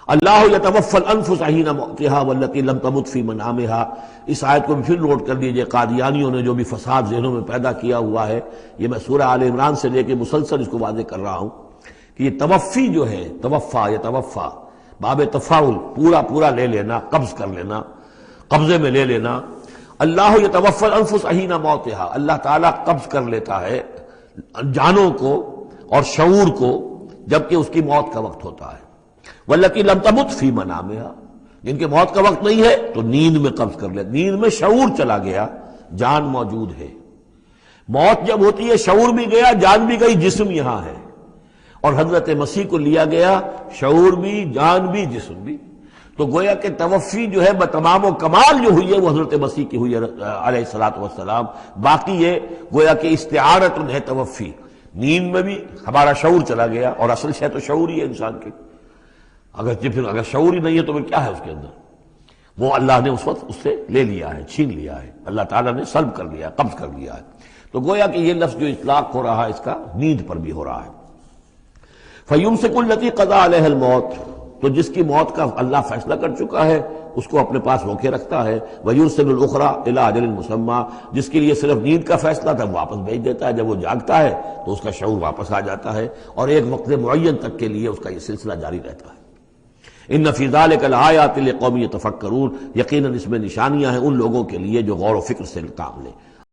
اللہ یتوفی الانفس حین موتها والتی لم تمت فی منامها. اس آیت کو بھی پھر نوٹ کر لیجئے، قادیانیوں نے جو بھی فساد ذہنوں میں پیدا کیا ہوا ہے، یہ میں سورہ آل عمران سے لے کے مسلسل اس کو واضح کر رہا ہوں کہ یہ توفی جو ہے، توفا یتوفا، باب تفاعل، پورا لے لینا، قبض کر لینا، قبضے میں لے لینا. اللہ یتوفی الانفس حین موتها، اللہ تعالیٰ قبض کر لیتا ہے جانوں کو اور شعور کو جبکہ اس کی موت کا وقت ہوتا ہے. واللتی لم تمت فی منامها، جن کے موت کا وقت نہیں ہے تو نیند میں قبض کر لے. نیند میں شعور چلا گیا، جان موجود ہے. موت جب ہوتی ہے شعور بھی گیا، جان بھی گئی، جسم یہاں ہے. اور حضرت مسیح کو لیا گیا، شعور بھی، جان بھی، جسم بھی. تو گویا کہ توفی جو ہے بتمام و کمال جو ہوئی ہے وہ حضرت مسیح کی ہوئی ہے علیہ الصلوۃ والسلام. باقی یہ گویا کہ استعارۃ ہے توفی. نیند میں بھی ہمارا شعور چلا گیا، اور اصل شے تو شعور ہی ہے انسان کے. اگر شعور ہی نہیں ہے تو پھر کیا ہے اس کے اندر؟ وہ اللہ نے اس وقت اس سے لے لیا ہے، چھین لیا ہے، اللہ تعالیٰ نے سلب کر لیا، قبض کر لیا ہے. تو گویا کہ یہ لفظ جو اطلاق ہو رہا ہے اس کا نیند پر بھی ہو رہا ہے. فَيُمْسِكُ الَّتِي قَضَىٰ عَلَيْهَا الْمَوْتَ، تو جس کی موت کا اللہ فیصلہ کر چکا ہے اس کو اپنے پاس روکے رکھتا ہے. وَيُرْسِلُ الْأُخْرَىٰ إِلَىٰ أَجَلٍ مُّسَمًّىٰ، جس کے لیے صرف نیند کا فیصلہ تھا واپس بھیج دیتا ہے. جب وہ جاگتا ہے تو اس کا شعور واپس آ جاتا ہے، اور ایک وقت معین تک کے لیے اس کا یہ سلسلہ جاری رہتا ہے. ان فی ذلک لآیات لقوم یتفکرون، یقیناً اس میں نشانیاں ہیں ان لوگوں کے لیے جو غور و فکر سے کام لیں.